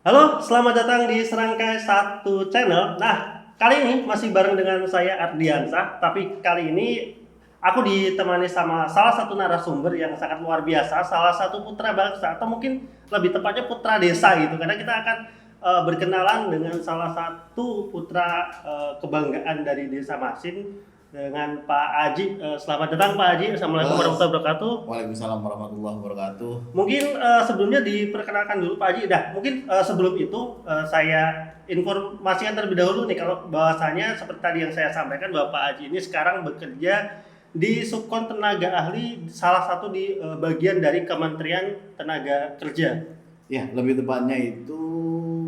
Halo, selamat datang di Serangkai Satu Channel. Nah, kali ini masih bareng dengan saya Ardiansah, tapi kali ini aku ditemani sama salah satu narasumber yang sangat luar biasa, salah satu putra bangsa atau mungkin lebih tepatnya putra desa gitu. Karena kita akan berkenalan dengan salah satu putra kebanggaan dari Desa Masin dengan Pak Aji. Selamat datang Pak Aji. Assalamualaikum warahmatullahi wabarakatuh. Waalaikumsalam warahmatullahi wabarakatuh. Mungkin sebelumnya diperkenalkan dulu Pak Haji. Mungkin sebelum itu saya informasikan terlebih dahulu nih kalau bahwasanya seperti tadi yang saya sampaikan bahwa Pak Haji ini sekarang bekerja di Subkon Tenaga Ahli, salah satu di bagian dari Kementerian Tenaga Kerja. Ya, lebih tepatnya itu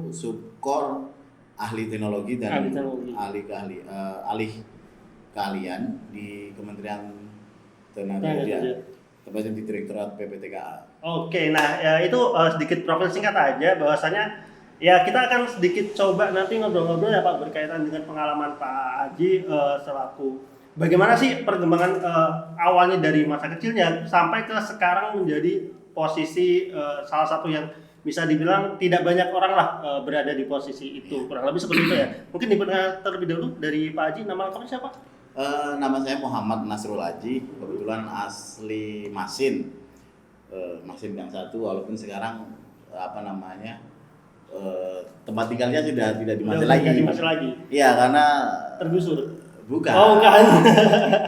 subkor ahli teknologi dan Ahli teknologi. alih keahlian di Kementerian Tenaga Tenaga Kerja, Kerja. tepatnya di Direktorat PPTKA. Oke, nah ya itu sedikit profil singkat aja bahwasanya ya kita akan sedikit coba nanti ngobrol-ngobrol ya Pak berkaitan dengan pengalaman Pak Haji selaku bagaimana sih perkembangan awalnya dari masa kecilnya sampai ke sekarang menjadi posisi salah satu yang bisa dibilang tidak banyak orang lah berada di posisi itu, kurang lebih seperti itu ya. Mungkin diperkenalkan terlebih dahulu dari Pak Haji, nama lengkapnya siapa? Nama saya Muhammad Nasrul Aji, kebetulan asli Masin. Masin yang satu, walaupun sekarang tempat tinggalnya sudah tidak di Masin lagi. Di Masin lagi. Iya, karena Tergusur. bukan. Oh, enggak.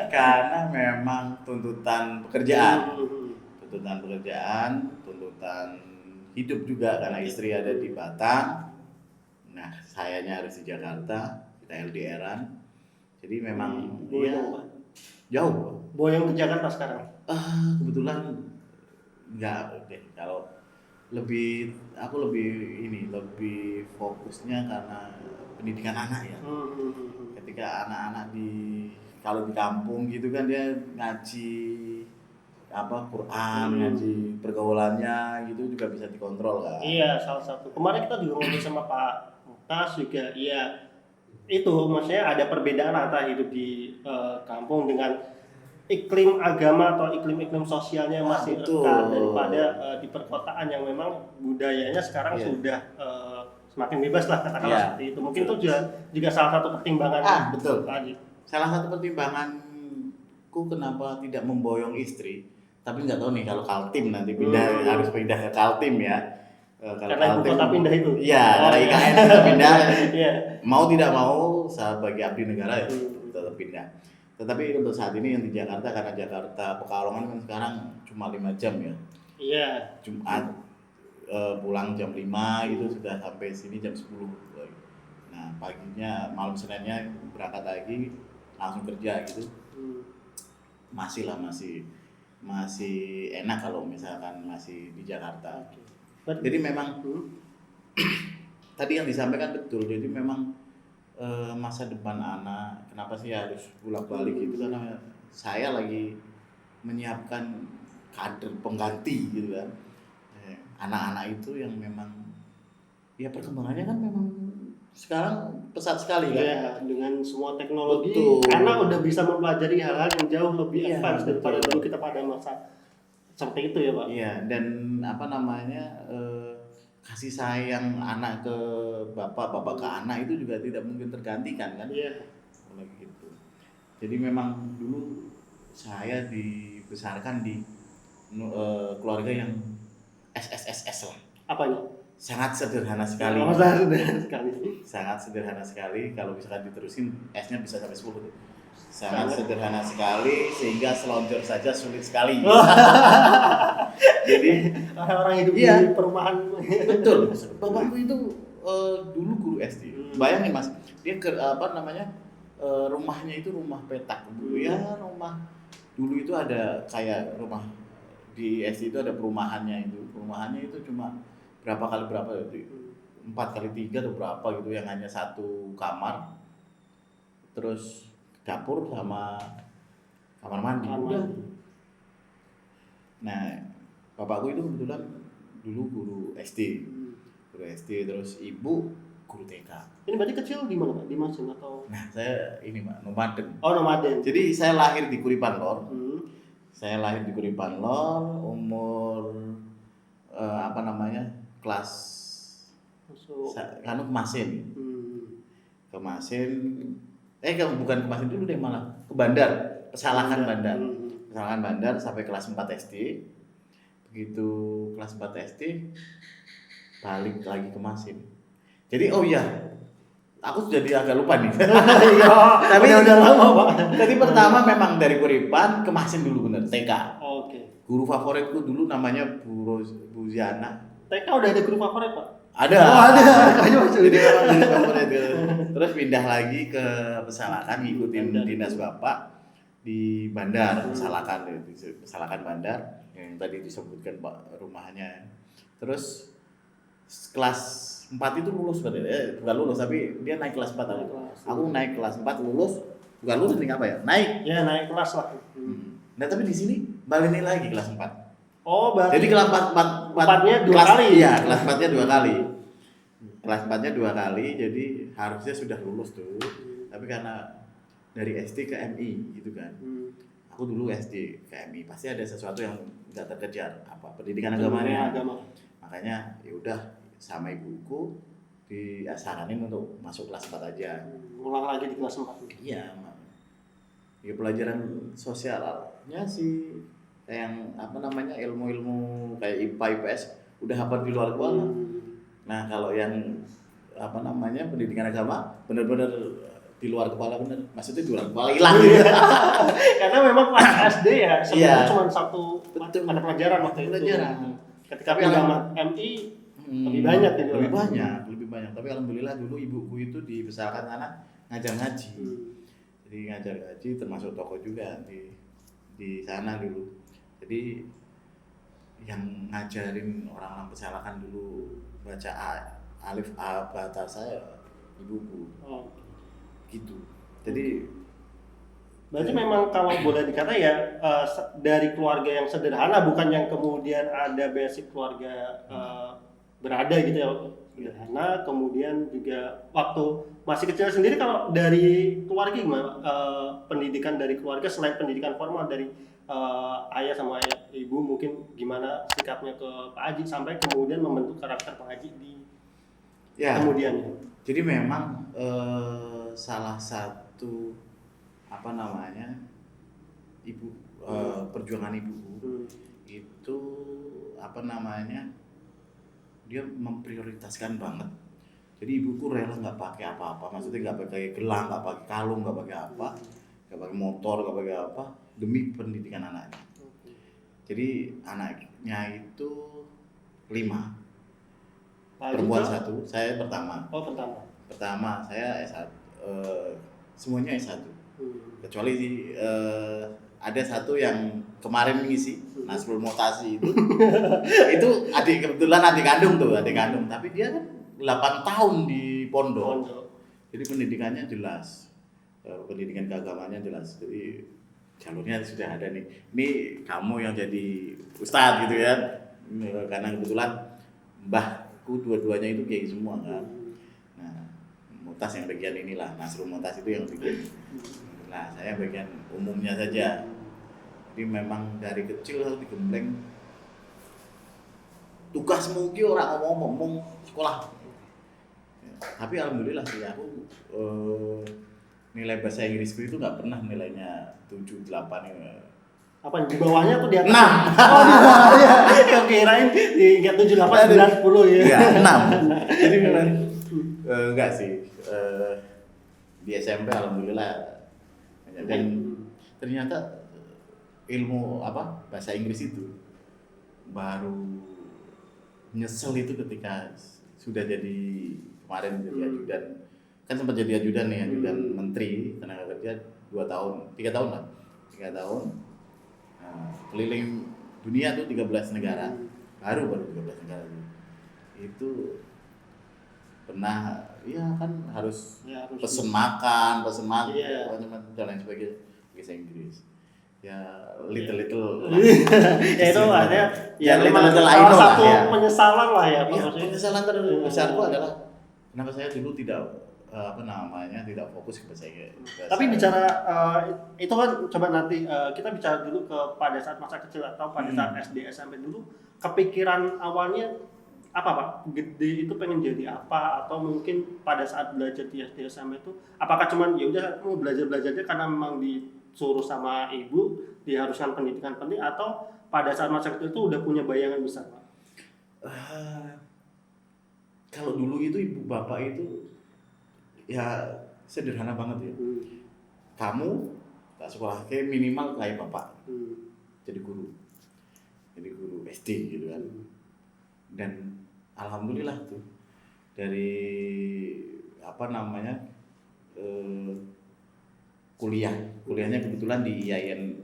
Karena memang tuntutan pekerjaan, tuntutan hidup juga karena istri ada di Batam. Nah, sayanya harus di Jakarta, kita LDRan. Jadi memang jauh. Boyong ke Jakarta sekarang. Kebetulan enggak deh. Kalau aku lebih fokusnya karena pendidikan anak ya. Ketika anak-anak kalau di kampung gitu kan dia ngaji Quran, ngaji pergaulannya gitu juga bisa dikontrol kan. Iya, salah satu. Kemarin kita juga ngobrol sama Pak Tas juga. Iya, itu maksudnya ada perbedaan antara hidup di kampung dengan iklim agama atau iklim sosialnya yang masih rentan daripada di perkotaan yang memang budayanya sekarang sudah semakin bebas lah katakanlah seperti itu. Mungkin itu juga salah satu pertimbangan. Betul. Tadi. Salah satu pertimbanganku kenapa tidak memboyong istri, tapi nggak tahu nih kalau Kaltim nanti harus pindah ke Kaltim ya. Karena ibu kota pindah itu. Iya, karena IKN kita pindah. Iya. Mau tidak mau sebagai abdi negara ya tetap pindah. Tetapi untuk saat ini yang di Jakarta, karena Jakarta Pekalongan kan sekarang cuma 5 jam ya. Iya. Jumat pulang jam 5 itu sudah sampai sini jam 10. Nah, paginya malam Seninnya berangkat lagi langsung kerja gitu. Masih enak kalau misalkan masih di Jakarta. Jadi memang tadi yang disampaikan betul. Jadi memang masa depan anak kenapa sih harus bolak-balik gitu, karena saya lagi menyiapkan kader pengganti gitu kan. Anak-anak itu yang memang ya perkembangannya kan memang sekarang pesat sekali kan. Ya, dengan semua teknologi, betul. Anak udah bisa mempelajari hal-hal yang jauh lebih advance daripada dulu kita pada masa seperti itu ya Pak. Iya, dan kasih sayang anak ke bapak ke anak itu juga tidak mungkin tergantikan kan. Iya. Gitu. Jadi memang dulu saya dibesarkan di keluarga yang SSSS lah. Apanya? Sangat sederhana sekali. Sangat sederhana sekali. Kalau misalkan diterusin S-nya bisa sampai 10 tuh. Sangat sederhana sekali sehingga selonjor saja sulit sekali. Jadi orang-orang hidup di perumahan. Betul. Bapakku itu dulu guru SD. Bayangin Mas, dia rumahnya itu rumah petak dulu ya, rumah dulu itu ada kayak rumah di SD itu ada perumahannya itu cuma berapa kali berapa itu 4x3 atau berapa gitu yang hanya satu kamar, terus dapur sama kamar mandi. Nah, bapakku itu kebetulan dulu guru SD, terus ibu guru TK. Ini berarti kecil di mana Pak? Di Masin atau? Nah, saya ini Pak, nomaden. Oh, nomaden. Jadi saya lahir di Kuripan Lor. Saya lahir di Kuripan Lor, umur kelas Anu ke Masin. Ke Masin, bukan ke Masin dulu deh malah, ke Bandar, Pesalakan Bandar. Pesalakan Bandar sampai kelas 4 SD. Begitu kelas 4 SD balik lagi ke Masin. Jadi oh iya, aku jadi agak lupa nih. Iya, Tapi udah lama, Pak. Tadi pertama memang dari Kuripan ke Masin dulu bener, TK. Oke. Guru favoritku dulu namanya Bu Ziana. TK udah ada guru favorit, Pak? Ada. Oh, ada. Jadi memang guru favorit. Terus pindah lagi ke Pesalakan, ngikutin dinas bapak di Bandar, Pesalakan Bandar yang tadi disebutkan Pak rumahnya. Terus kelas 4 itu lulus bukan lulus tapi dia naik kelas 4 aku. Aku naik kelas 4 lulus, bukan lulus ini apa ya? Naik. Ya, naik kelas lah. Nah, tapi di sini balik lagi kelas 4. Oh, berarti jadi kelas 4-nya 2 kali. Iya, kelas 4-nya 2 kali. Kelas 4-nya 2 kali, jadi harusnya sudah lulus tuh. Tapi karena dari SD ke MI gitu kan. Aku dulu SD ke MI, pasti ada sesuatu yang enggak terkejar, apa pendidikan agamanya. Makanya ya udah sama ibuku disaranin untuk masuk kelas 4 aja. Ulang lagi di kelas 4. Iya, ya pelajaran sosialnya sih yang ilmu-ilmu kayak IPA IPS udah hafal di luar kepala. Nah, kalau yang pendidikan agama benar-benar di luar kepala bener. Maksudnya di luar kepala hilang gitu. Karena memang kelas SD ya sebenarnya cuma satu betul, ada pelajaran waktu itu. Ketika pindah MI lebih banyak gitu. Lebih banyak. Tapi alhamdulillah dulu ibuku itu dibesarkan anak ngajar ngaji. Jadi ngajar ngaji termasuk tokoh juga di sana dulu. Jadi yang ngajarin orang-orang Pesalakan dulu baca alif bata saya ibuku. Gitu. Jadi berarti memang kalau boleh dikata ya dari keluarga yang sederhana, bukan yang kemudian ada basic keluarga berada gitu ya, sederhana. Kemudian juga waktu masih kecil sendiri, kalau dari keluarga gimana pendidikan dari keluarga selain pendidikan formal dari ayah sama ibu, mungkin gimana sikapnya ke Pak Haji sampai kemudian membentuk karakter Pak Haji di kemudiannya. Jadi memang salah satu perjuangan ibuku itu dia memprioritaskan banget. Jadi ibuku rela nggak pakai apa-apa, maksudnya nggak pakai gelang, nggak pakai kalung, nggak pakai apa, nggak pakai motor, nggak pakai apa, demi pendidikan anaknya. Jadi anaknya itu 5, perempuan 1, saya pertama. Oh, pertama. Pertama saya S1, semuanya S1. Kecuali ada satu yang kemarin ngisi Nasrul Mutasi itu. Itu kebetulan adik kandung, tapi dia kan 8 tahun di pondok. Jadi pendidikannya jelas. Pendidikan keagamaannya jelas. Jadi jalurnya sudah ada nih. Ini kamu yang jadi ustadz gitu ya. Karena kebetulan mbahku dua-duanya itu kiai semua kan. Nah, Mutas yang bagian inilah, Nasrul Mutas itu yang bikin. Nah, saya bagian umumnya saja. Jadi memang dari kecil harus digembleng. Tugasmu ki ora ngomong sekolah. Tapi alhamdulillah sih aku nilai bahasa Inggrisku itu nggak pernah nilainya 7, 8 ya. Apa di bawahnya tuh di atas? 6. Oh, di bawahnya. Yang kirain di 7, 8, 9, 10 ya. Iya, 6. Jadi memang enggak sih. Di SMP alhamdulillah. Dan ternyata ilmu bahasa Inggris itu baru nyesel itu ketika sudah jadi kemarin jadi ajudan. Kan sempat jadi ajudan nih, ajudan menteri tenaga kerja 3 tahun lah. Keliling dunia tuh 13 negara. Baru 13 negara. Itu pernah kan harus pesen makan dan lain sebagainya bahasa Inggris. Ya little ya itu ada salah satu penyesalan lah ya. Penyesalan terbesarku adalah kenapa saya dulu tidak tidak fokus ke bahasa Inggris. Tapi bicara itu kan coba nanti kita bicara dulu pada saat masa kecil atau pada saat SD SMP dulu, kepikiran awalnya apa Pak? Gede itu pengen jadi apa, atau mungkin pada saat belajar di SD SMP itu apakah cuman ya udah mau belajar-belajarnya karena memang disuruh sama ibu, diharuskan pendidikan penting, atau pada saat masa kecil itu udah punya bayangan besar Pak? Ah, kalau dulu itu ibu bapak itu ya sederhana banget ya. Kamu tak sekolah kayak minimal kayak bapak, jadi guru SD gitu kan. Dan alhamdulillah tuh dari apa namanya kuliahnya kebetulan di IAIN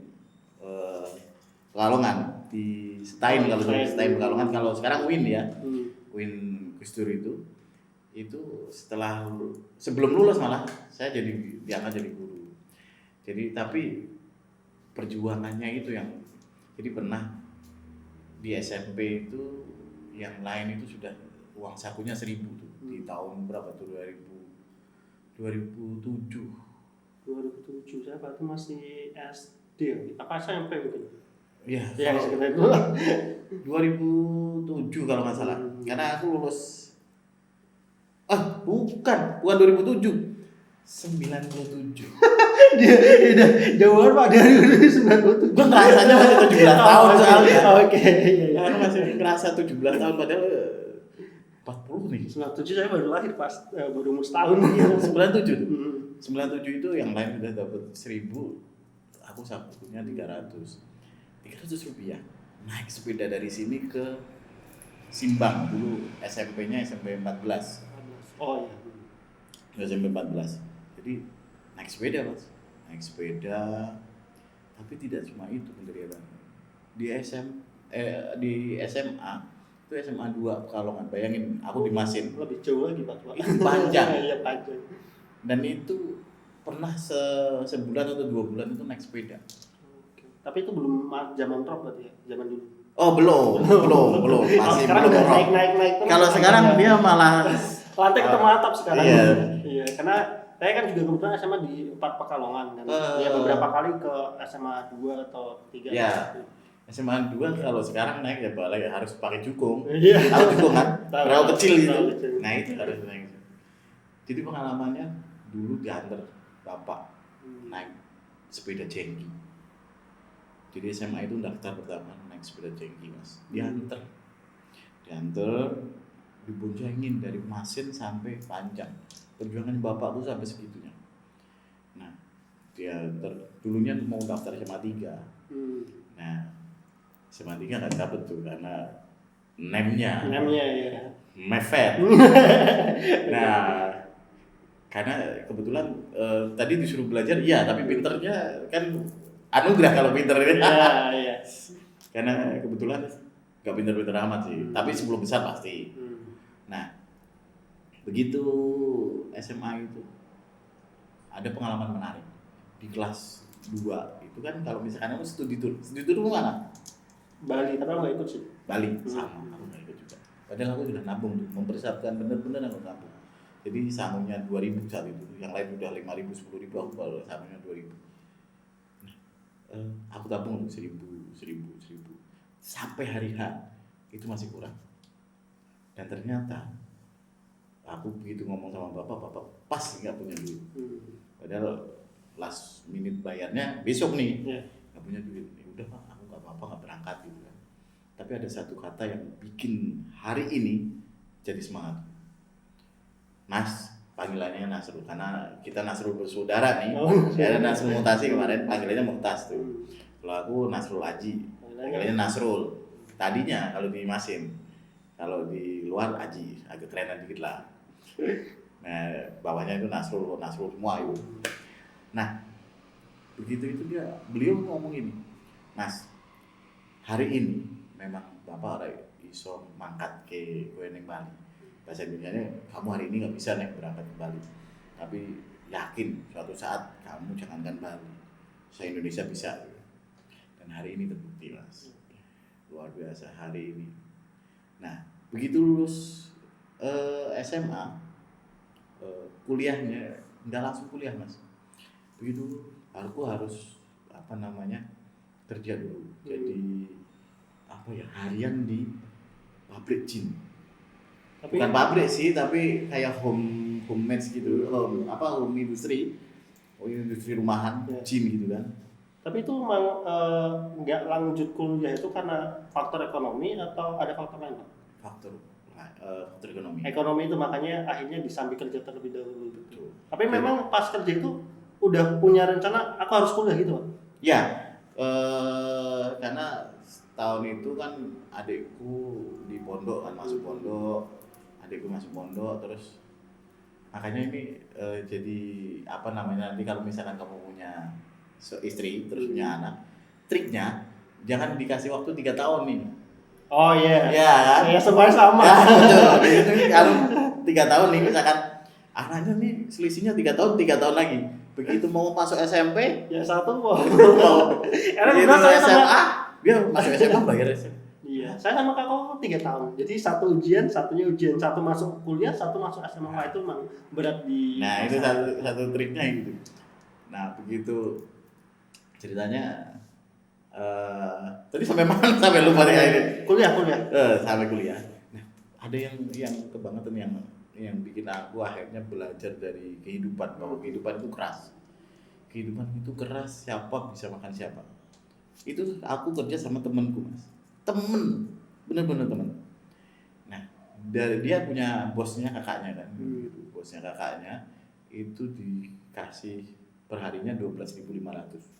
Pekalongan, di Stein, kalau di Stein Pekalongan, kalau sekarang UIN ya, UIN Gus Dur itu sebelum lulus malah saya diangkat jadi guru. Jadi tapi perjuangannya itu yang jadi pernah di SMP itu yang lain itu sudah uang sakunya 1.000 tuh di tahun berapa tuh 2007 saya berarti masih SD apa SMP mungkin? Iya, Ya sekitar itu. 2007 kalau nggak salah. Karena aku lulus bukan 2007. 97. Dia jauhan Pak dari 97. Gue ngerasanya masih 17 tahun soalnya. Oke. Karena masih ngerasa 17 tahun padahal 40 nih. 97 saya baru lahir pas baru umur setahun. 97 tuh. 97 itu yang lain udah dapat 1.000. Aku sakunya 300 rupiah. Naik sepeda dari sini ke Simbang dulu, SMP-nya SMP 14. Oh iya. SMP 14. Jadi naik sepeda Mas. Naik sepeda. Tapi tidak cuma itu penderitaan. Di SMA itu SMA 2 Pekalongan. Bayangin aku di Masin. Lebih jauh lagi Pak. Panjang. Iya panjang. Dan itu pernah sebulan atau 2 bulan itu naik sepeda. Tapi itu belum zaman drop berarti ya, zaman dulu. Oh belum, masih sekarang belum udah rock. naik. Kalau sekarang dia malah lantai ketemu atap sekarang. Iya. Karena saya kan juga kebetulan SMA di 4 Pekalongan dan ya beberapa kali ke SMA 2 atau 3. Iya. SMA 2 kalau sekarang naik ya balik harus pakai jukung. Iya. Tahu jukung kan? Perahu kecil itu. Kecil. Nah itu harus naik. Jadi pengalamannya dulu diantar bapak naik sepeda jengki. Jadi SMA itu daftar pertama naik sepeda jengki Mas. Diantar, diboncengin dari Masin sampai Panjang. Perjuangan bapak tuh sampai segitunya. Nah, dulunya mau daftar SMA 3. Nah, SMA 3 nggak dapet tuh karena nemnya ya. mepet. Nah, karena kebetulan tadi disuruh belajar, iya, tapi pinternya kan anugerah kalau pinter ini. Iya. Karena kebetulan nggak pinter-pinter amat sih, tapi 10 besar pasti. Nah, begitu SMA itu ada pengalaman menarik di kelas 2 itu kan kalau misalkan aku studi tour mana? Bali, tapi aku nggak ikut sih. Bali sama, aku nggak ikut juga. Padahal aku sudah nabung tuh, mempersiapkan bener-bener aku nabung. Jadi sangunya 2.000 saat itu, yang lain udah 5.000, 10.000, aku baru sangunya 2.000. Aku tabung untuk 1.000 sampai hari H itu masih kurang. Dan ternyata aku begitu ngomong sama bapak pas nggak punya duit. Padahal last minute bayarnya besok nih, nggak punya duit. Ya udah Pak, aku nggak apa-apa, nggak berangkat gitu kan. Tapi ada satu kata yang bikin hari ini jadi semangat. Mas, panggilannya Nasrul karena kita Nasrul bersaudara nih. Ada Nasrul Mutasi kemarin panggilannya Mutas tuh. Kalau aku Nasrul Aji, panggilannya Nasrul. Tadinya kalau di Masin, kalau di luar Aji, agak kerenan dikit lah. Nah, bawahnya itu Nasrul semua itu. Nah, begitu itu beliau ngomong ini, Mas, hari ini memang Bapak ada iso mangkat ke Kueneng Bali. Bahasa Indonesianya, kamu hari ini nggak bisa nih berangkat ke Bali, tapi yakin suatu saat kamu jangankan Bali, se-Indonesia bisa. Dan hari ini terbukti Mas, luar biasa hari ini. Nah, begitu lulus SMA, kuliahnya nggak langsung kuliah Mas. Begitu aku harus kerja dulu. Jadi harian di pabrik jin. Bukan pabrik sih, tapi kayak homemade gitu, home industri rumahan, Ya. gym gitu kan. Tapi itu memang nggak lanjut kuliah itu karena faktor ekonomi atau ada faktor lain, Pak? Faktor ekonomi. Ekonomi itu makanya akhirnya disambi kerja terlebih dahulu. Betul. Tapi memang pas kerja itu udah punya rencana aku harus kuliah gitu, Pak? Ya, karena tahun itu kan adikku di pondok kan, masuk pondok, adikku masuk pondok, terus makanya ini jadi apa namanya, nanti kalau misalkan kamu punya istri terus punya anak, triknya jangan dikasih waktu 3 tahun nih. Oh iya. Ya kan? Ya semuanya sama. Ya, betul. Jadi kalau 3 tahun nih misalkan anaknya nih selisihnya 3 tahun lagi. Begitu mau masuk SMP, Ya satu kok. karena Karena saya sama SMA, dia masuk SMA bayar SMA. Iya, saya sama kakakku 3 tahun. Jadi satu ujian, satu masuk kuliah, satu masuk SMA. Wah, itu memang berat di. Nah, itu satu triknya gitu. Nah, begitu ceritanya tadi sampai mana, sampai lupa ini. Kuliah. Sampai kuliah. Nah, ada yang kebangetan yang bikin aku akhirnya belajar dari kehidupan, bahwa kehidupan itu keras. Kehidupan itu keras, siapa bisa makan siapa. Itu aku kerja sama temenku, Mas. Bener-bener temen. Nah, dari dia punya bosnya kakaknya kan. Bosnya kakaknya itu dikasih perharinya 12.500.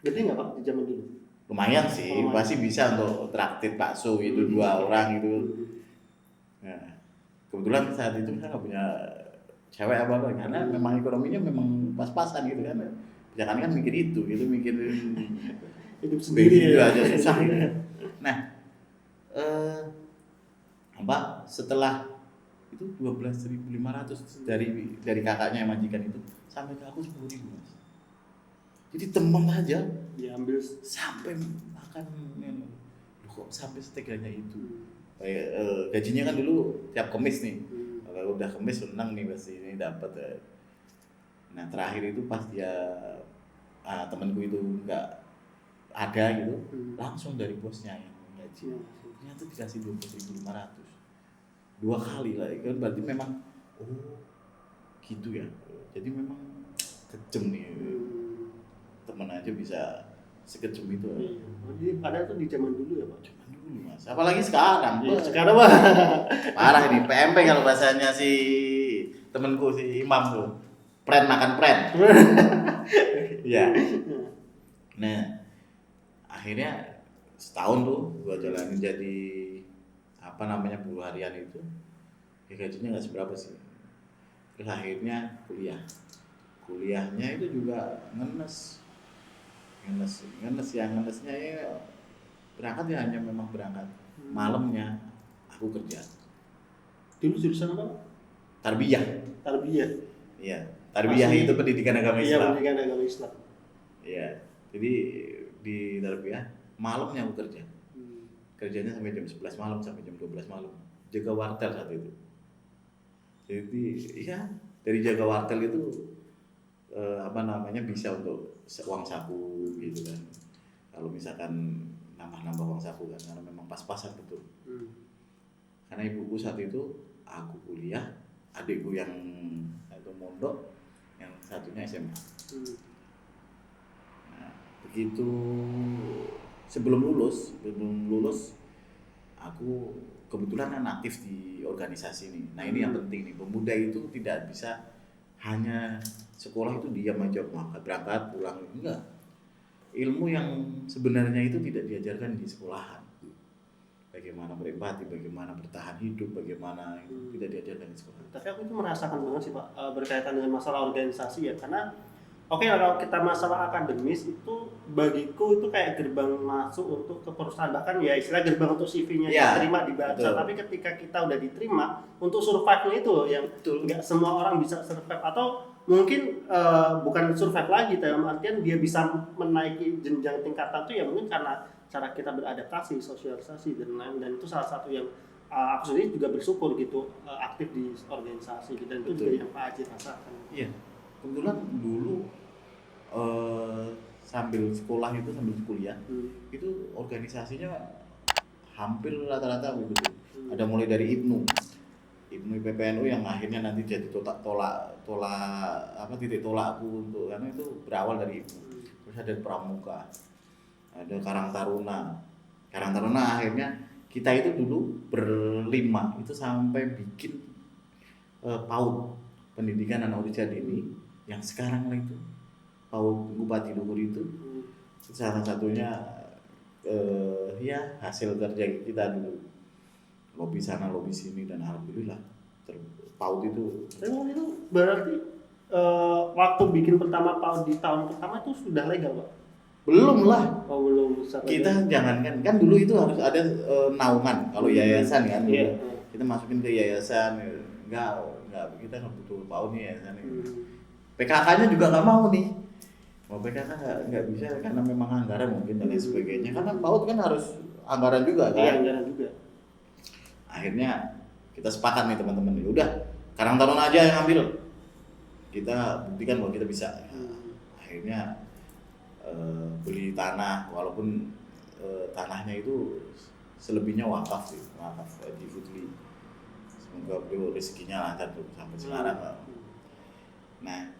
Gede nggak Pak di zaman dulu? Lumayan sih, masih bisa untuk traktir bakso itu 2 orang itu. Nah, kebetulan saat itu saya nggak punya cewek apa karena memang ekonominya memang pas-pasan gitu kan. Jangan kan mikir itu mikir Hidup sendiri ya. Aja susah gitu. Nah, setelah itu 12.500 dari kakaknya yang majikan itu sampai ke aku 10.000, Mas. Jadi teman aja diambil sampai makan, kok sampai seteganya itu. Kayak gajinya kan dulu tiap Kamis nih. Kalau udah Kamis senang nih pasti ini dapat. Nah, terakhir itu pas dia temanku itu nggak ada gitu, langsung dari bosnya yang gaji. Ternyata dikasih 12.500. 2 kali lah, kan berarti memang gitu ya. Jadi memang kejem nih. Temen aja bisa sekejam itu. Jadi ada tuh di zaman dulu ya Pak? Zaman dulu, Mas. Apalagi sekarang. Iya, sekarang Pak. Parah ini, PMP kalau bahasanya si temenku si Imam tuh. Pren makan pren. Iya. Nah, akhirnya setahun tuh gua jalanin jadi apa namanya buruh harian itu. Ya gajinya nggak seberapa sih. Terus akhirnya kuliahnya itu juga ngenes yang ngenesnya ya berangkat ya hanya memang berangkat malamnya aku kerja. Dulu jurusan apa? Tarbiyah. Iya, tarbiyah itu pendidikan agama Islam. Iya, pendidikan agama Islam. Iya, jadi di tarbiyah malamnya aku kerja. Kerjanya sampai jam 11 malam sampai jam 12 malam. Jaga wartel saat itu. Jadi iya, dari jaga wartel itu bisa untuk uang saku gitu kan. Kalau misalkan nambah uang saku kan, karena memang pas-pasan betul. Karena ibuku saat itu aku kuliah, adikku yang itu mondok, yang satunya SMA. Nah, begitu sebelum lulus aku kebetulan kan aktif di organisasi nih. Nah, ini yang penting nih, pemuda itu tidak bisa hanya sekolah itu diam aja, berangkat pulang, enggak. Ilmu yang sebenarnya itu tidak diajarkan di sekolahan. Bagaimana berempati, bagaimana bertahan hidup, bagaimana itu tidak diajarkan di sekolah. Tapi aku itu merasakan banget sih Pak berkaitan dengan masalah organisasi ya, karena oke, kalau kita masalah akademis itu bagiku itu kayak gerbang masuk untuk ke perusahaan, bahkan ya istilah gerbang untuk CV-nya Ya, diterima dibaca. betul. Tapi ketika kita udah diterima untuk survive-nya itu yang nggak semua orang bisa survive, atau mungkin bukan survive lagi dalam artian dia bisa menaiki jenjang tingkatan itu ya mungkin karena cara kita beradaptasi, sosialisasi dan lain, dan itu salah satu yang aku sendiri juga bersyukur gitu aktif di organisasi gitu, dan itu juga yang Pak Haji rasakan. Iya, kebetulan dulu sambil sekolah itu sambil kuliah itu organisasinya hampir rata-rata begitu. Ada mulai dari IPNU, IPNU PPNU yang akhirnya nanti jadi titik tolakku untuk, karena itu berawal dari IPNU. Terus ada Pramuka, ada Karang Taruna akhirnya kita itu dulu berlima itu sampai bikin PAUD, pendidikan anak usia dini, yang sekarang itu PAUD Bupati Luhur itu salah satunya ya hasil kerja kita dulu, lobby sana lobby sini, dan alhamdulillah PAUD itu. Emang itu berarti waktu bikin pertama PAUD di tahun pertama itu sudah legal, Pak? Belum lah. Oh, belum. Kita jangankan, kan dulu itu harus ada naungan kalau yayasan kan. Iya. Kita masukin ke yayasan, enggak kita nggak butuh PAUD nih yayasan ini. PKK-nya juga nggak mau nih. Mau PKK nggak bisa karena memang anggaran mungkin dan lain sebagainya. Karena PAUD kan harus anggaran juga kan. Iya, anggaran juga. Akhirnya kita sepakat nih teman-teman, udah Karang Taruna aja yang ambil, kita buktikan bahwa kita bisa. Akhirnya beli tanah, walaupun tanahnya itu selebihnya wakaf di Fudli. Semoga beliau rezekinya lancar tuh sampai sekarang. Nah,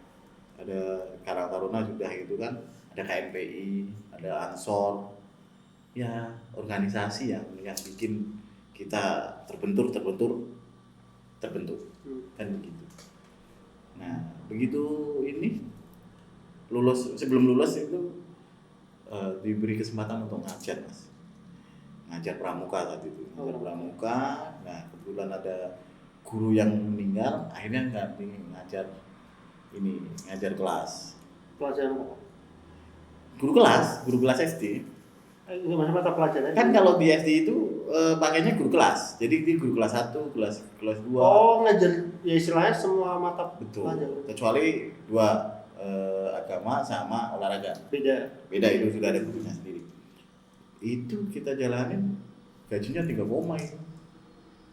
ada Karang Taruna sudah itu kan, ada KNPI, ada Ansor, ya organisasi yang bikin kita terbentur kan begitu. Nah, begitu ini sebelum lulus itu diberi kesempatan untuk ngajar, Mas. Ngajar pramuka saat itu. Ngajar pramuka. Nah, kebetulan ada guru yang meninggal, akhirnya ngajar kelas. Pelajaran apa? Guru kelas SD. Ini masih mata pelajaran. Kan kalau di SD itu pakainya guru kelas. Jadi di guru kelas 1, kelas 2. Oh, ngajar ya istilahnya semua mata pelajaran. Kecuali 2 agama sama olahraga. Beda itu sudah ada gurunya sendiri. Itu kita jalanin gajinya 3 koma itu.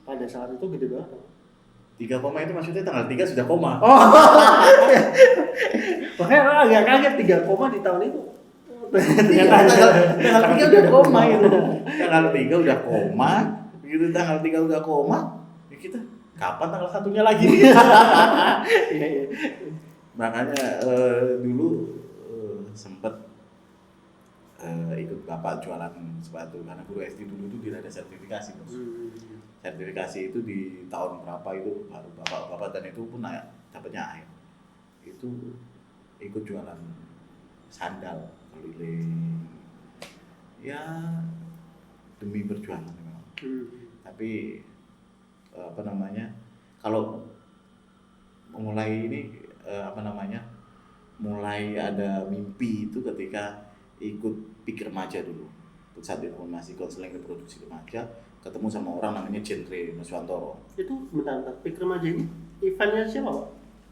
Pada saat itu gede banget. 3 koma itu maksudnya tanggal 3 sudah koma. Oh. Makanya agak kaget 3 koma di tahun itu. Tanggal 3 udah koma itu. Tanggal 3 udah koma, begitu tanggal 3 udah koma, ya kita kapan tanggal 1-nya lagi? Iya. Makanya dulu sempet ikut bapak jualan sepatu, karena guru SD dulu itu tidak ada sertifikasi, Bos. Sertifikasi itu di tahun berapa itu baru bapak dan itu pun dapatnya akhir. Itu ikut jualan sandal keliling, ya demi perjuangan memang. Tapi kalau mulai ini mulai ada mimpi itu ketika ikut PIK Remaja dulu, Pusat Informasi Konseling Reproduksi Remaja, ketemu sama orang namanya Jendre Nuswantoro. Itu bentar, PIK Remaja ini eventnya siapa, Pak?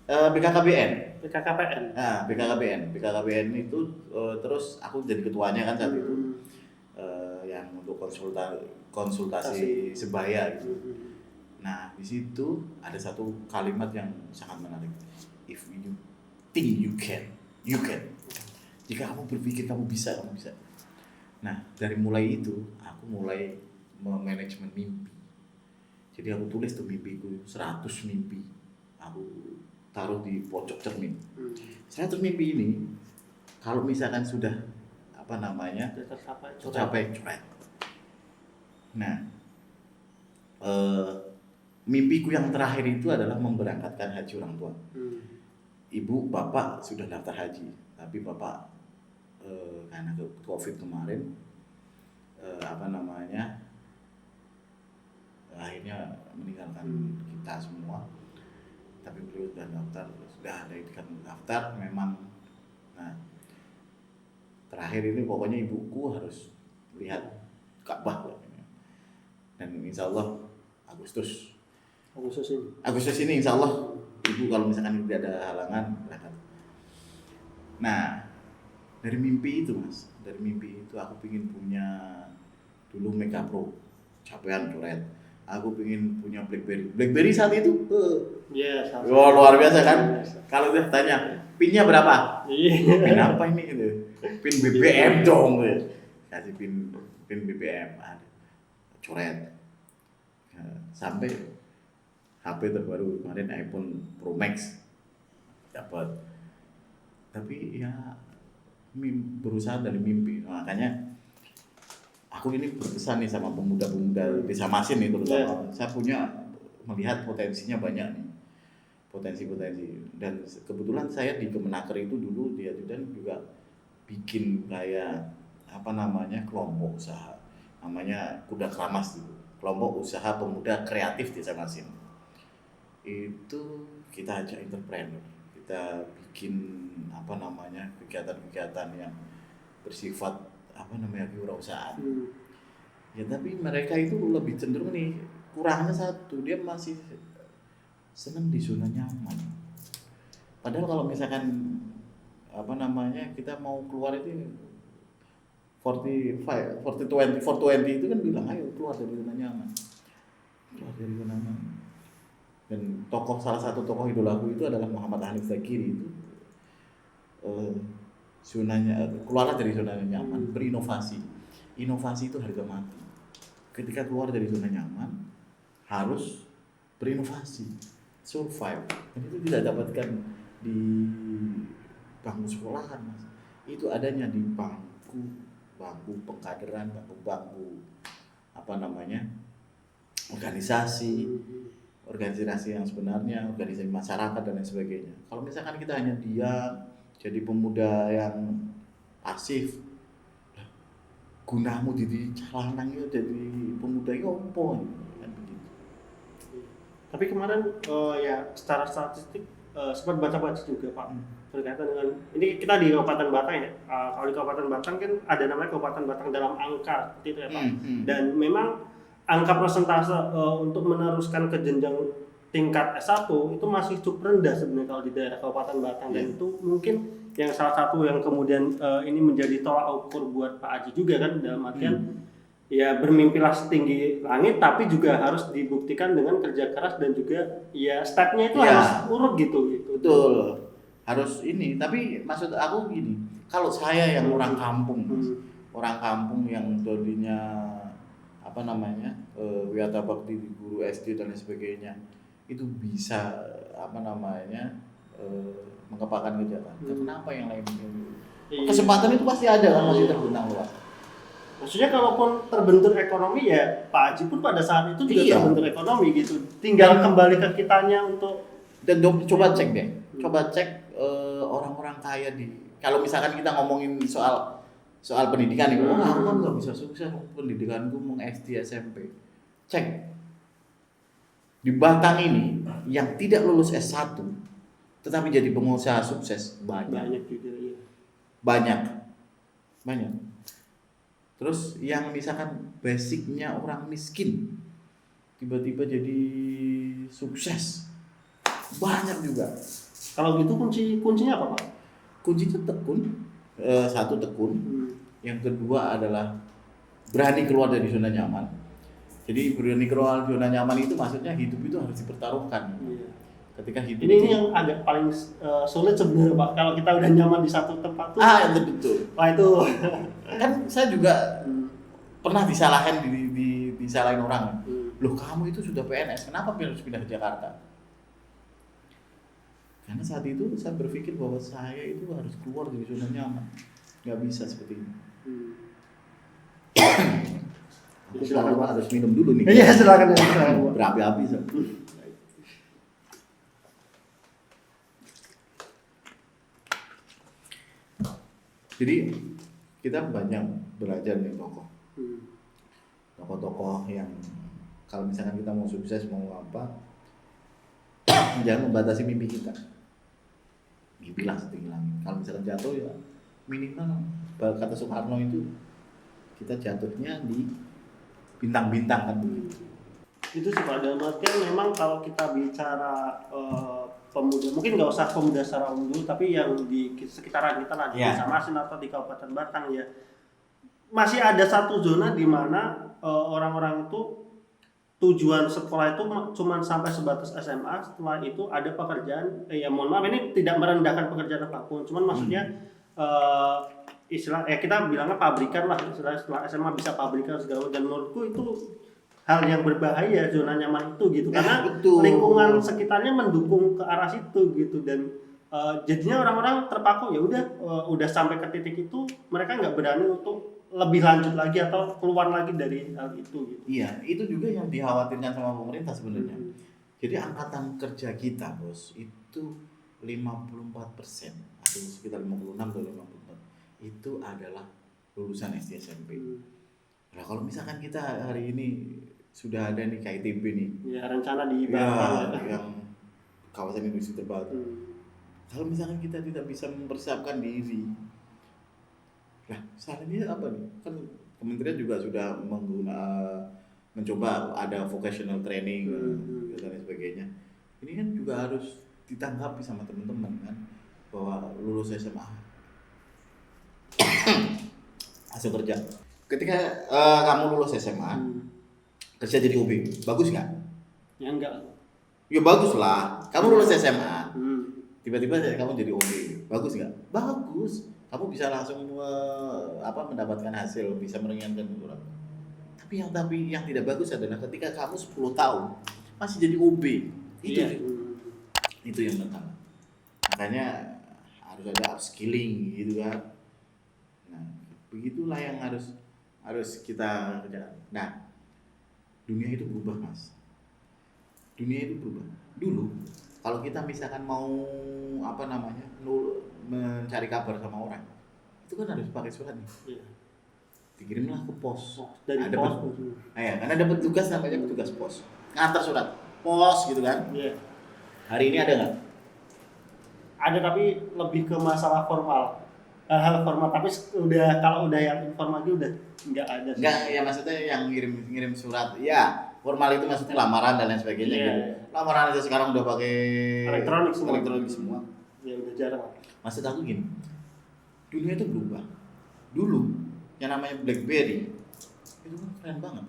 BKKBN. Nah, BKKBN itu terus aku jadi ketuanya kan saat itu, yang untuk konsultasi sebaya gitu. Nah, di situ ada satu kalimat yang sangat menarik. If you think you can. Jika kamu berpikir kamu bisa. Nah, dari mulai itu aku mulai memanajemen mimpi. Jadi aku tulis tuh mimpiku 100 mimpi. Aku taruh di pojok cermin. 100 mimpi ini kalau misalkan sudah tercapai coret. Nah, mimpiku yang terakhir itu adalah memberangkatkan haji orang tua. Ibu bapak sudah daftar haji, tapi bapak karena COVID kemarin akhirnya meninggalkan kita semua. Tapi beliau sudah ada itikat daftar memang. Nah, terakhir ini pokoknya ibuku harus lihat Ka'bah, dan insya Allah Agustus ini insya Allah ibu kalau misalkan tidak ada halangan berangkat. Nah, dari mimpi itu aku ingin punya dulu Mega Pro capaian coret. Aku ingin punya BlackBerry saat itu. Luar biasa kan? Kalau dia tanya, pinnya berapa? Pin apa ini gitu? Pin BBM dong. Kasih pin BBM ada. Coret. Sampai HP terbaru kemarin iPhone Pro Max dapat. Tapi ya berusaha dari mimpi. Makanya aku ini berkesan nih sama pemuda-pemuda Desa Masin nih terutama. Saya punya melihat potensinya banyak nih. Potensi-potensi, dan kebetulan saya di Kemenaker itu dulu dia juga bikin kayak apa namanya kelompok usaha namanya Kuda Keramas itu, kelompok usaha pemuda kreatif Desa Masin. Itu kita ajak entrepreneur, kita bikin apa namanya kegiatan-kegiatan yang bersifat apa namanya kewirausahaan. Ya tapi mereka itu lebih cenderung nih, kurangnya satu, dia masih senang di zona nyaman. Padahal kalau misalkan apa namanya kita mau keluar itu 420 itu kan bilang ayo keluar dari zona nyaman. Keluar dari zona nyaman. Dan salah satu tokoh idolaku itu adalah Muhammad Hanif Zakiri itu keluarlah dari zona nyaman, berinovasi. Inovasi itu harga mati. Ketika keluar dari zona nyaman harus berinovasi. Survive, dan itu tidak dapatkan di bangku sekolahan, Mas. Itu adanya di bangku pengkaderan, bangku apa namanya organisasi yang sebenarnya, organisasi masyarakat dan lain sebagainya. Kalau misalkan kita hanya diam, jadi pemuda yang pasif, gunamu jadi calanang itu jadi pemuda itu apa? Tapi kemarin ya secara statistik sempat baca-baca juga Pak berkaitan dengan ini kita di Kabupaten Batang ya. Kalau di Kabupaten Batang kan ada namanya Kabupaten Batang dalam angka seperti itu ya Pak. Dan memang angka persentase untuk meneruskan ke jenjang tingkat S1 itu masih cukup rendah sebenarnya kalau di daerah Kabupaten Batang. Dan itu mungkin yang salah satu yang kemudian ini menjadi tolak ukur buat Pak Aji juga kan, dalam artian ya bermimpilah setinggi langit, tapi juga harus dibuktikan dengan kerja keras dan juga ya stepnya itu harus urut gitu. Betul, harus ini. Tapi maksud aku gini, kalau saya yang orang kampung, orang kampung yang dulunya apa namanya wiyata bakti di guru SD dan lain sebagainya, itu bisa apa namanya mengepakkan kejahatan. Kenapa yang lain? Kesempatan itu pasti ada kan, masih terbentang luas. Maksudnya kalaupun terbentur ekonomi ya Pak Haji pun pada saat itu juga terbentur ekonomi gitu. Tinggal kembali ke kitanya untuk dan coba cek deh. Coba cek orang-orang kaya kalau misalkan kita ngomongin soal pendidikan nih, aku kan nggak bisa sukses pendidikanku mau SD SMP. Cek di Batang ini yang tidak lulus S1 tetapi jadi pengusaha sukses banyak juga ya. Banyak. Terus yang misalkan basicnya orang miskin tiba-tiba jadi sukses banyak juga. Kalau gitu kuncinya apa Pak? Kuncinya tekun. Satu tekun. Yang kedua adalah berani keluar dari zona nyaman. Jadi berani keluar dari zona nyaman itu maksudnya hidup itu harus dipertaruhkan. Ketika hidup ini yang agak paling sulit sebenarnya Pak. Kalau kita udah nyaman di satu tempat tuh. Betul. Wah itu kan saya juga pernah disalahin disalahin orang. Loh kamu itu sudah PNS, kenapa harus pindah ke Jakarta? Karena saat itu saya berpikir bahwa saya itu harus keluar dari zona nyaman. Nggak bisa seperti ini. Silakan Pak, harus minum dulu nih. Iya silakan. Berapi-api. Jadi kita banyak belajar nih tokoh-tokoh yang kalau misalkan kita mau sukses mau apa, jangan membatasi mimpi kita. Mimpilah setinggi langit. Kalau misalkan jatuh ya minimal kata Soekarno itu kita jatuhnya di bintang-bintang kan begitu. Itu sih Pak, dalam artian memang kalau kita bicara pemuda, mungkin nggak usah pemuda secara umum dulu, tapi yang di sekitaran kita lah di Desa Masin atau di Kabupaten Batang ya, masih ada satu zona di mana orang-orang itu tujuan sekolah itu cuma sampai sebatas SMA. Setelah itu ada pekerjaan, ya mohon maaf ini tidak merendahkan pekerjaan apapun, cuman maksudnya istilah kita bilangnya pabrikan lah, setelah SMA bisa pabrikan segala. Dan menurutku itu hal yang berbahaya zona nyaman itu gitu, karena betul. lingkungan sekitarnya mendukung ke arah situ gitu, dan jadinya orang-orang terpaku, ya udah sampai ke titik itu mereka nggak berani untuk lebih lanjut lagi atau keluar lagi dari hal itu gitu. Iya, itu juga yang dikhawatirkan sama pemerintah sebenarnya. Jadi angkatan kerja kita, Bos, itu 54%, atau sekitar 56 atau 54, itu adalah lulusan SD SMP. Nah, kalau misalkan kita hari ini sudah ada nih KITB nih. Ya, rencana di yang kawasan industri terbatu. Kalau misalkan kita tidak bisa mempersiapkan diri, nah salahnya apa nih? Kan kementerian juga sudah mencoba ada vocational training dan lain sebagainya. Ini kan juga harus ditanggapi sama teman-teman kan, bahwa lulus SMA langsung kerja. Ketika kamu lulus SMA, kerja jadi OB, bagus nggak? Ya enggak. Ya bagus lah. Kamu lulus SMA, tiba-tiba kamu jadi OB, bagus nggak? Bagus. Kamu bisa langsung mendapatkan hasil, bisa meringankan orang. Tapi yang tidak bagus adalah ketika kamu 10 tahun masih jadi OB. Itu yang pertama. Makanya harus ada upskilling gitu kan. Nah, begitulah yang harus kita kerjakan. Nah, dunia itu berubah, Mas. Dunia itu berubah. Dulu kalau kita misalkan mau mencari kabar sama orang, itu kan harus pakai surat nih. Dikirimlah ke pos. Dari pos. Karena ada petugas namanya petugas pos. Ngantar surat pos gitu kan. Iya. Hari ini ada nggak? Ada, tapi lebih ke masalah formal. Hal formal, tapi kalau udah yang informal itu udah nggak ada. Nggak, ya maksudnya yang ngirim surat. Ya, formal itu maksudnya lamaran dan lain sebagainya gitu. Lamaran aja sekarang udah pakai elektronik semua. Ya udah jarang. Maksud aku gini, dunia itu berubah. Dulu yang namanya BlackBerry itu kan keren banget.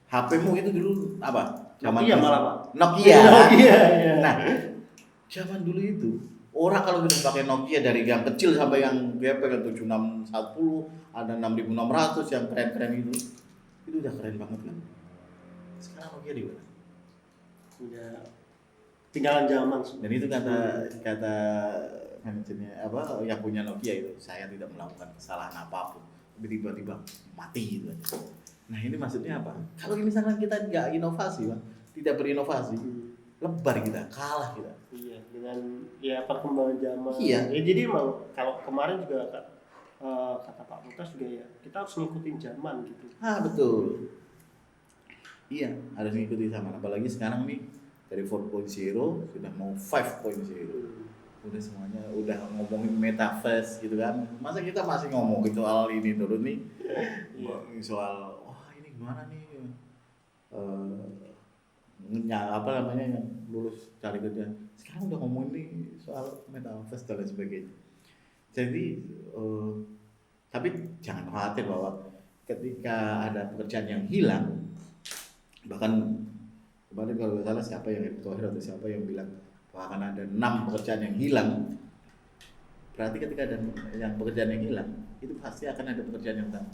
HP-mu itu dulu apa? Nokia malah, Pak. Nokia. Ya. Nah, zaman dulu itu orang kalau udah pakai Nokia dari yang kecil sampai yang gede yang 7610, ada 6600 yang keren-keren itu udah keren banget kan. Sekarang Nokia di mana? Udah tinggalan zaman. Dan itu kata manajernya yang punya Nokia itu, saya tidak melakukan kesalahan apapun, tapi tiba-tiba mati gitu aja. Nah ini maksudnya apa? Kalau misalkan kita nggak inovasi, Bang, tidak berinovasi, lebar kita, kalah kita. Iya, dengan perkembangan zaman. Iya. Ya, jadi emang kalau kemarin juga kata Pak Mutas juga ya, kita harus ngikutin zaman gitu. Betul. Iya, harus ngikutin zaman. Apalagi sekarang nih dari 4.0 sudah mau 5.0. Udah semuanya udah ngomongin metaverse gitu kan. Masa kita masih ngomongin soal ini dulu nih? Soal ini gimana nih? Yang lulus cari kerja. Sekarang udah ngomongin nih soal metaverse dan lain sebagainya. Jadi tapi jangan khawatir bahwa ketika ada pekerjaan yang hilang, bahkan kemarin kalau nggak salah siapa yang Erick Thohir atau siapa yang bilang bahwa akan ada 6 pekerjaan yang hilang. Berarti ketika ada yang pekerjaan yang hilang, itu pasti akan ada pekerjaan yang datang.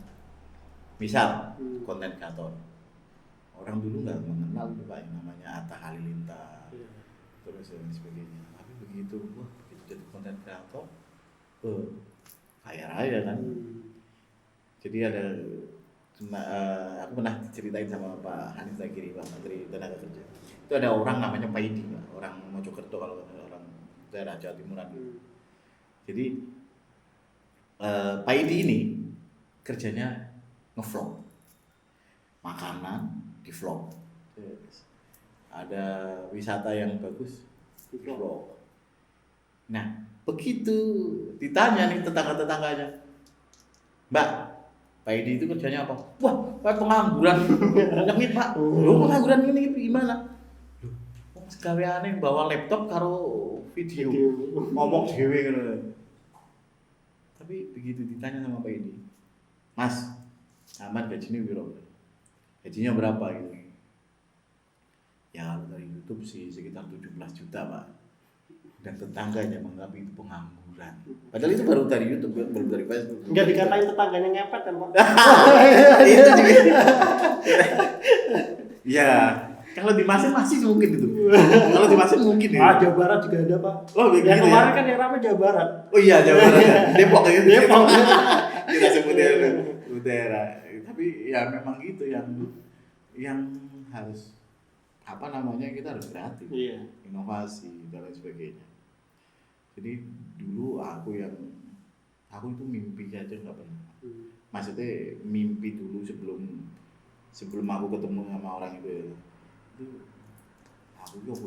Misal konten kreator. Orang dulu nggak mengenal Pak yang namanya Atta Halilintar, terus dan sebagainya. Tapi begitu jadi konten kreator, kaya raya kan. Jadi aku pernah diceritain sama Pak Hanif Zakiri, Pak Menteri Tenaga Kerja. Itu ada orang namanya Pak Idi, orang Mojokerto kalau orang daerah Jawa Timuran. Jadi Pak Idi ini kerjanya nge-vlog makanan, di vlog. Ada wisata yang bagus, di vlog. Nah, begitu ditanya nih tetangga-tetangganya, Mbak, Pak Edi itu kerjanya apa? Wah, pengangguran. Nyengit, Pak. Loh, pengangguran ini gimana? Loh, sekalian bawa laptop karo video. Ngomong dhewe ngono. Tapi begitu ditanya sama Pak Edi, Mas, aman gajinya berapa? Gajinya berapa gitu? Ya dari YouTube sih sekitar 17 juta, Pak. Dan tetangganya menganggap itu pengangguran. Padahal itu baru dari YouTube, baru dari Facebook. Enggak dikatain tetangganya ngepet kan, Pak? Itu juga. Ya, kalau di Masin masih mungkin itu. Kalau di Masin mungkin ya. Jawa Barat juga ada Pak. Oh, begitu Yang kemarin ya. kan yang ramai Jawa Barat. Oh iya, Jawa Barat. Ya. Depok ya. Depok. Kita sebut daerah. Tapi ya memang gitu yang harus apa namanya, kita harus kreatif. Iya. Inovasi dan lain sebagainya. Jadi dulu aku itu mimpi aja nggak pernah. Maksudnya mimpi dulu sebelum aku ketemu sama orang itu ya. Itu aku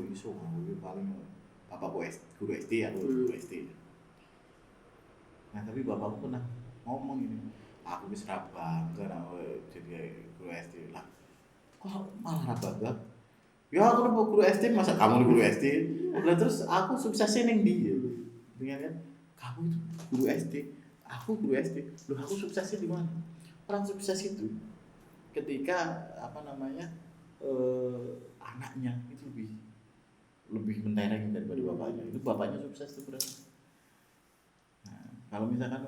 paling bapakku guru SD, aku guru SD. Nah tapi bapakku pernah ngomong ini, aku bisa bangga jadi guru SD lah. Kok malah bangga? Ya aku kan guru SD, masa kamu guru SD? Nah, terus aku suksesnya neng dia. Dengan kan, kamu itu guru SD, aku guru SD. Loh aku suksesnya di mana? Orang sukses itu ketika apa namanya anaknya itu lebih mentereng daripada bapaknya. Itu bapaknya sukses itu berarti. Nah, kalau misalkan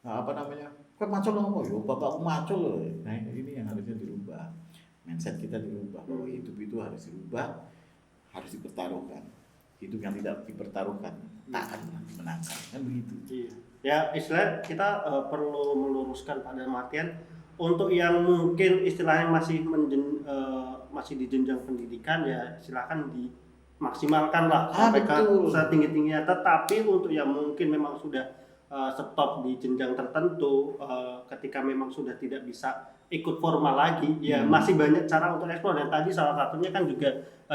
apa namanya, kok macul ngomong, yo bapakku macul loh. Nah ini yang harusnya dirubah. Mindset kita dirubah bahwa hidup itu harus dirubah, harus dipertaruhkan. Hidup yang tidak dipertaruhkan tak akan pernah dimenangkan, kan begitu. Iya. Ya istilah kita perlu meluruskan pada artian untuk yang mungkin istilahnya masih di jenjang pendidikan ya silakan dimaksimalkan lah sampai ke setinggi-tingginya. Tetapi untuk yang mungkin memang sudah stop di jenjang tertentu, ketika memang sudah tidak bisa ikut formal lagi, ya masih banyak cara untuk eksplor. Dan tadi salah satunya kan juga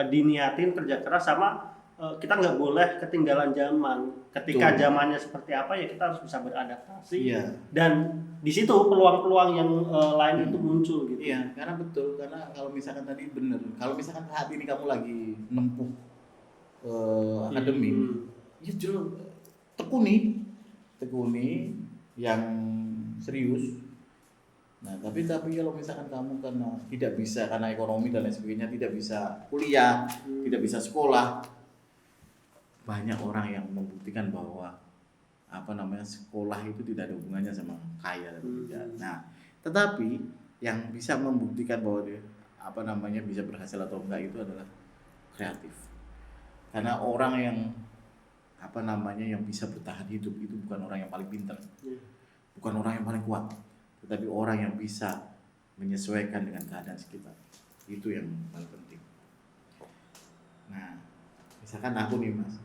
diniatin kerja keras sama kita nggak boleh ketinggalan zaman. Ketika zamannya seperti apa ya kita harus bisa beradaptasi. Iya. Dan di situ peluang-peluang yang lain itu muncul gitu. Iya, karena betul. Karena kalau misalkan tadi bener, kalau misalkan saat ini kamu lagi nempuh akademik, ya justru tekuni yang serius. Nah, tapi kalau misalkan kamu karena tidak bisa, karena ekonomi dan lain sebagainya, tidak bisa kuliah, tidak bisa sekolah, banyak orang yang membuktikan bahwa apa namanya, sekolah itu tidak ada hubungannya sama kaya dan tidak. Nah, tetapi yang bisa membuktikan bahwa dia apa namanya bisa berhasil atau enggak itu adalah kreatif. Karena orang yang apa namanya yang bisa bertahan hidup itu bukan orang yang paling pintar, bukan orang yang paling kuat, tetapi orang yang bisa menyesuaikan dengan keadaan sekitar. Itu yang paling penting. Nah, misalkan aku nih Mas,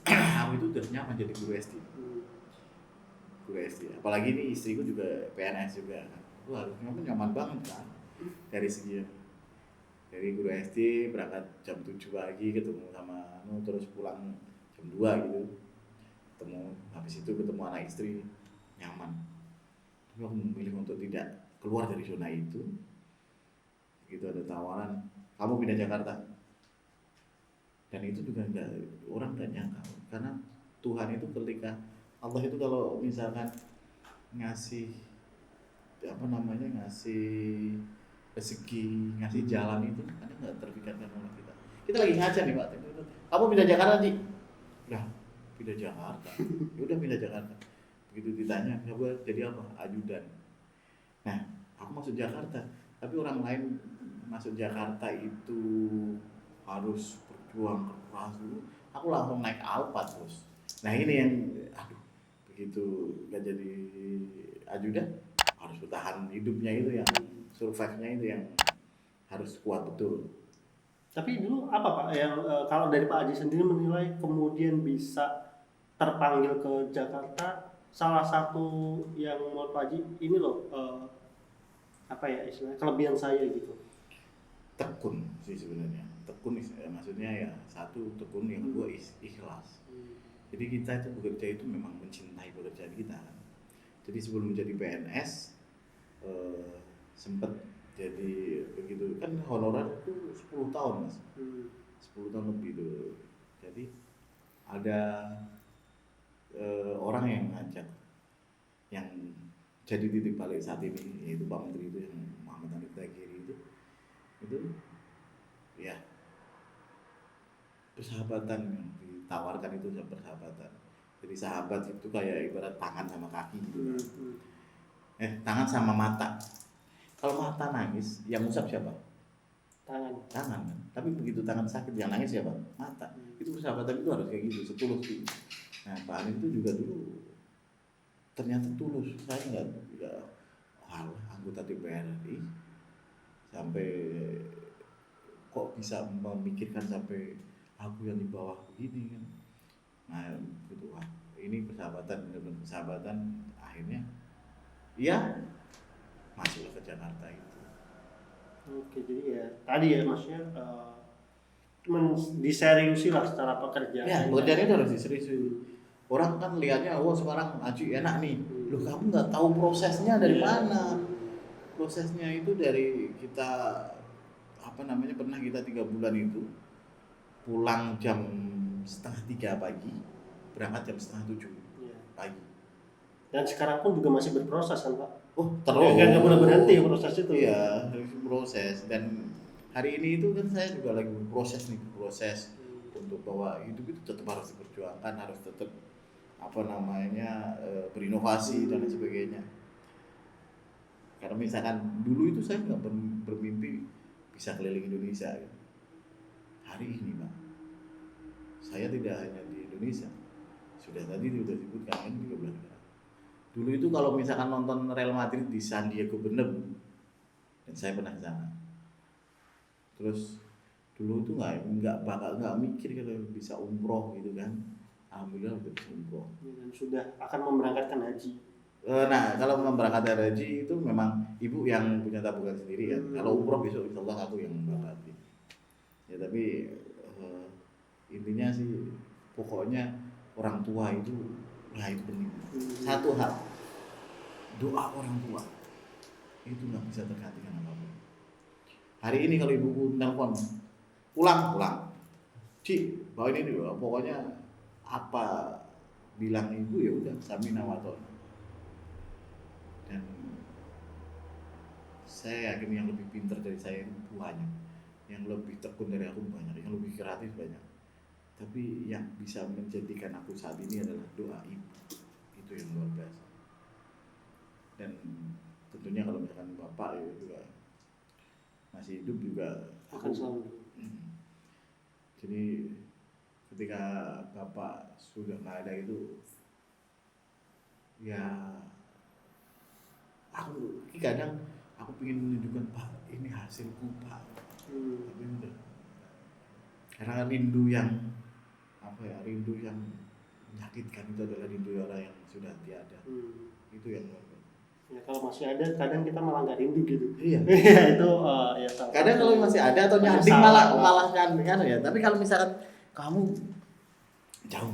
aku itu udah nyaman jadi guru SD. Guru SD, apalagi nih istriku juga PNS juga. Wah, harusnya nyaman banget kan dari segi dari guru SD berangkat jam 7 pagi ketemu sama terus pulang jam 2 gitu, ketemu habis itu ketemu anak istri, nyaman. Tapi aku memilih untuk tidak keluar dari zona itu. Begitu ada tawaran, kamu pindah Jakarta, dan itu juga orang nggak nyangka, karena Tuhan itu ketika Allah itu kalau misalkan ngasih apa namanya ngasih rezeki, ngasih jalan itu kan nggak terpikirkan oleh kita. Kita lagi ngajar nih Pak, kamu pindah Jakarta Ji? Nah, pindah Jakarta. Ya udah pindah Jakarta. Begitu ditanya, coba jadi apa? Ajudan. Nah, aku masuk Jakarta, tapi orang lain masuk Jakarta itu harus berjuang keras dulu. Aku langsung naik Alphard bos. Nah ini yang, aduh, begitu nggak jadi ajudan, harus bertahan hidupnya itu yang survive-nya itu yang harus kuat betul. Tapi dulu apa Pak yang kalau dari Pak Haji sendiri menilai kemudian bisa terpanggil ke Jakarta, salah satu yang menurut Pak Haji ini loh apa ya istilahnya kelebihan saya gitu. Tekun sih sebenarnya, tekun maksudnya ya satu tekun, yang kedua ikhlas. Jadi kita itu bekerja itu memang mencintai pekerjaan kita kan. Jadi sebelum jadi PNS sempat jadi begitu kan, honorer itu 10 tahun Mas, 10 tahun lebih tuh. Jadi ada orang yang ngajak, yang jadi titik balik saat ini yaitu Pak Menteri itu, yang Muhammad Hanif Tagiri itu ya persahabatan yang ditawarkan itu, persahabatan. Jadi sahabat itu kayak ibarat tangan sama kaki gitu. Tangan sama mata. Kalau nangis, yang ngusap siapa? Tangan kan. Tapi begitu tangan sakit, yang nangis siapa? Mata. Itu persahabatan itu harus kayak gitu, setulus itu. Nah, Pak Anin itu juga dulu ternyata tulus. Saya nggak hal anggota DPR RI sampai kok bisa memikirkan sampai aku yang di bawah begini kan. Nah, gitu wah, ini persahabatan, benar-benar persahabatan. Akhirnya ya masuklah ke Jakarta itu. Oke, jadi ya tadi ya maksudnya diseriusi lah secara pekerjaan. Ya, pekerjaan itu harus diseriusi. Orang kan lihatnya, wah sekarang Aji enak nih. Loh, kamu nggak tahu prosesnya dari mana? Prosesnya itu dari kita pernah kita 3 bulan itu pulang jam 2:30 pagi, berangkat jam 6:30 pagi. Dan sekarang pun juga masih berproses kan Pak? Oh terus. Nggak boleh berhenti proses itu. Iya, proses. Dan hari ini itu kan saya juga lagi berproses untuk bahwa hidup itu tetap harus diperjuangkan, harus tetap berinovasi dan lain sebagainya. Karena misalkan dulu itu saya nggak bermimpi bisa keliling Indonesia. Hari ini Pak, saya tidak hanya di Indonesia, sudah disebutkan kan 13 negara. Dulu itu kalau misalkan nonton Real Madrid di San Diego Bernabeu, dan saya pernah ke sana. Terus dulu itu nggak mikir kalau bisa umroh gitu kan. Alhamdulillah udah bisa umroh. Dan sudah akan memberangkatkan haji. Nah, kalau memberangkatkan haji itu memang ibu yang punya tabungan sendiri kan. Kalau umroh besok insyaallah aku yang memberangkati. Ya tapi intinya sih pokoknya orang tua itu itu penting. Satu hal, doa orang tua itu nggak bisa tergantikan apapun. Hari ini kalau ibuku telepon pulang, Ci, bawa ini dulu. Pokoknya apa bilang ibu ya udah samina wa ta'na. Dan saya yakin yang lebih pintar dari saya itu banyak, yang lebih tekun dari aku banyak, yang lebih kreatif banyak. Tapi yang bisa menjadikan aku saat ini adalah doa ibu. Itu yang luar biasa. Dan tentunya kalau misalkan bapak ya juga masih hidup juga akan selalu. Jadi ketika bapak sudah nggak ada itu, ya aku kadang aku ingin menunjukkan Pak ini hasilku Pak. Tapi udah. Karena rindu yang menyakitkan itu adalah rindu orang yang sudah tiada. Itu yang ya kalau masih ada kadang kita malah nggak rindu gitu. Iya. Itu ya kadang kalau masih ada atau nyanding malah kan ya. Tapi kalau misalkan kamu jauh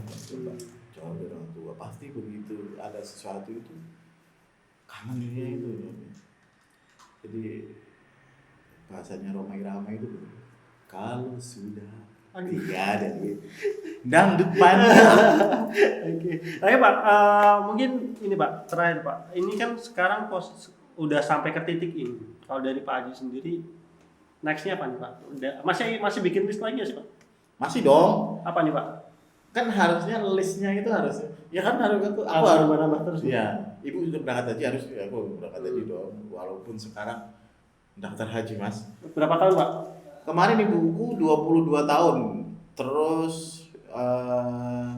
dari orang tua pasti begitu ada sesuatu itu kangennya itu. Jadi bahasanya Roma Irama itu kalau sudah iya dan dangdut panjang. Oke. Tapi Pak, mungkin ini Pak, terakhir Pak. Ini kan sekarang udah sampai ke titik ini. Kalau dari Pak Haji sendiri, next-nya apa nih Pak? Udah masih bikin list lagi ya sih Pak? Masih dong. Apa nih Pak? Kan harusnya listnya itu harus. Ya kan aku harus menambah terus. Iya. Ibu sudah berangkat haji aku berangkat haji dong. Walaupun sekarang daftar haji Mas. Berapa tahun Pak? Kemarin ibuku 22 tahun, terus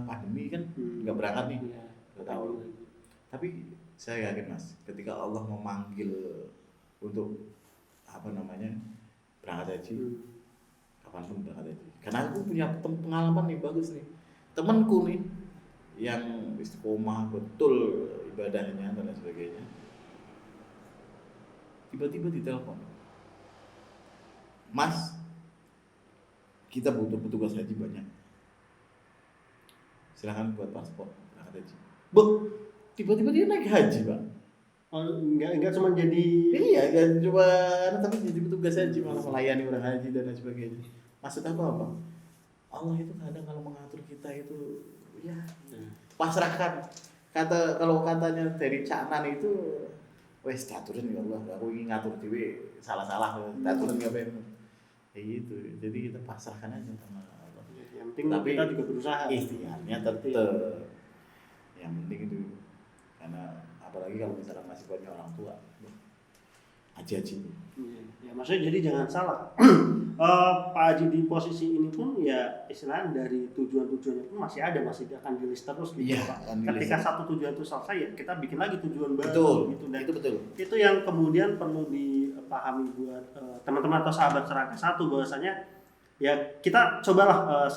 pandemi kan nggak berangkat nih, 2 tahun. Tapi saya yakin Mas, ketika Allah memanggil untuk berangkat haji, kapanpun berangkat haji. Karena aku punya pengalaman nih bagus nih, temanku nih yang istiqomah betul ibadahnya dan sebagainya, tiba-tiba ditelepon, Mas, kita butuh petugas haji banyak. Silakan buat paspor berangkat haji. Tiba-tiba dia naik haji, Bang. Oh, enggak cuma jadi enggak cuma tapi jadi petugas haji, malah melayani orang haji dan lain sebagainya. Maksud apa? Allah itu kadang kalau mengatur kita itu ya pasrahkan. Kalau katanya dari Cak Nan itu wes diaturin ya Allah, aku ingin ngatur dhewe salah-salah diaturin ya ben. Kayak gitu. Jadi kita pasrahkan aja sama Allah. Yang penting tapi kita juga berusaha. Ikhtiarnya tetap. Yang penting itu. Karena apalagi kalau misalnya masih banyak orang tua. haji-haji itu. Ya maksudnya jadi jangan salah. Pak Haji di posisi ini pun ya istilahnya dari tujuan-tujuannya pun masih ada, masih akan di list terus gitu Iya, Pak. akan di Ketika list. satu tujuan itu selesai ya kita bikin lagi tujuan baru Betul, gitu, dan itu betul. itu yang kemudian perlu dipahami buat teman-teman atau sahabat Serangkai Satu, bahwasanya ya kita cobalah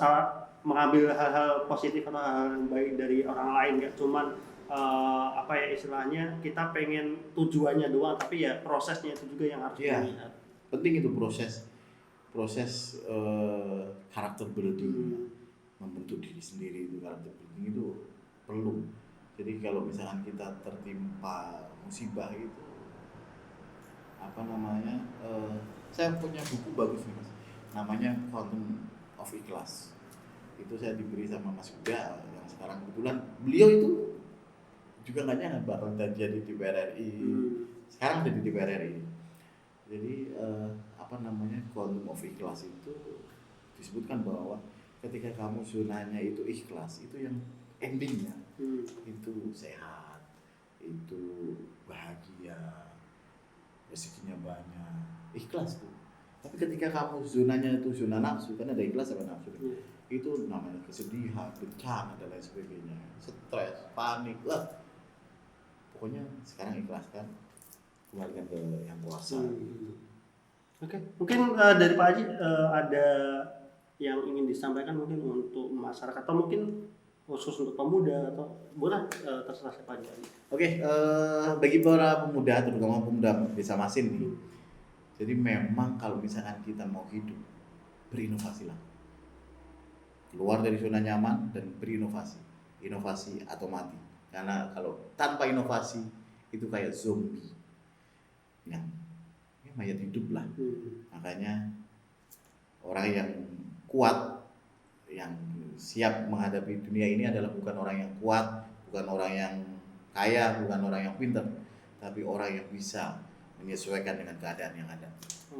mengambil hal-hal positif atau hal yang baik dari orang lain, nggak cuman apa ya istilahnya kita pengen tujuannya doang, tapi ya prosesnya itu juga yang harus Iya. dilihat. Penting itu proses karakter building, membentuk diri sendiri. Itu karakter building itu perlu. Jadi kalau misalkan kita tertimpa musibah itu apa namanya, saya punya buku bagus nih Mas, namanya Quantum of Ikhlas. Itu saya diberi sama Mas Yuda yang sekarang kebetulan beliau itu juga nggak nyangka bakal jadi di DPR RI. Sekarang jadi di DPR RI. Jadi apa namanya, Quantum of Ikhlas itu disebutkan bahwa ketika kamu zonanya itu ikhlas, itu yang endingnya itu sehat, itu bahagia, rezekinya banyak, ikhlas tuh. Tapi ketika kamu zonanya itu zona nafsu, kan ada ikhlas sama nafsu, itu namanya kesedihan, bencana dan lain sebagainya, stres, panik, pokoknya sekarang ikhlaskan, kembalikan ke yang kuasa. Oke. Mungkin dari Pak Haji ada yang ingin disampaikan mungkin untuk masyarakat atau mungkin khusus untuk pemuda atau boleh terserah siapa aja. Oke, bagi para pemuda, terutama pemuda Desa Masin nih, jadi memang kalau misalkan kita mau hidup, berinovasilah, keluar dari zona nyaman dan berinovasi, inovasi atau mati. Karena kalau tanpa inovasi itu kayak zombie, yang mayat hidup lah. Makanya orang yang kuat, yang siap menghadapi dunia ini adalah bukan orang yang kuat, bukan orang yang kaya, bukan orang yang pintar, tapi orang yang bisa menyesuaikan dengan keadaan yang ada.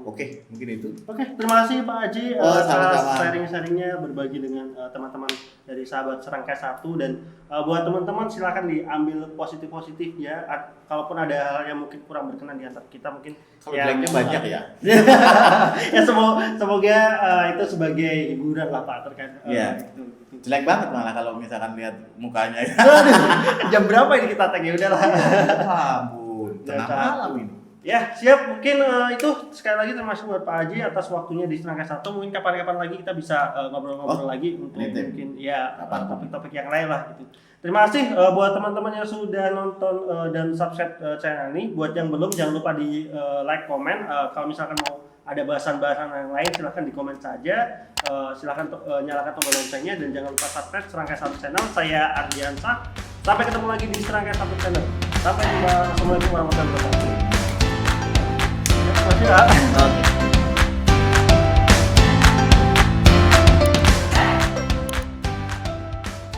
Oke, mungkin itu. Oke, terima kasih Pak Haji atas sharing-sharingnya, berbagi dengan teman-teman dari sahabat Serangkai Satu, dan buat teman-teman silakan diambil positif-positif ya. Kalaupun ada hal yang mungkin kurang berkenan di antara kita, mungkin kalau jeleknya banyak ya. Ya semoga itu sebagai hiburan lah Pak terkait itu. Jelek banget malah kalau misalkan lihat mukanya. Jam berapa ini kita tag, ya udahlah. Ampun, tengah malam ini. Ya siap, mungkin itu sekali lagi terima kasih buat Pak Haji atas waktunya di Serangkai Satu. Mungkin kapan-kapan lagi kita bisa ngobrol-ngobrol lagi untuk mungkin ya topik-topik yang lain lah gitu. Terima kasih buat teman-teman yang sudah nonton dan subscribe channel ini. Buat yang belum, jangan lupa di like, komen. Kalau misalkan mau ada bahasan-bahasan yang lain silahkan di komen saja. Silahkan nyalakan tombol loncengnya dan jangan lupa subscribe Serangkai Satu channel. Saya Ardiansah. Sampai ketemu lagi di Serangkai Satu channel. Sampai jumpa. Assalamualaikum warahmatullahi wabarakatuh. Oke.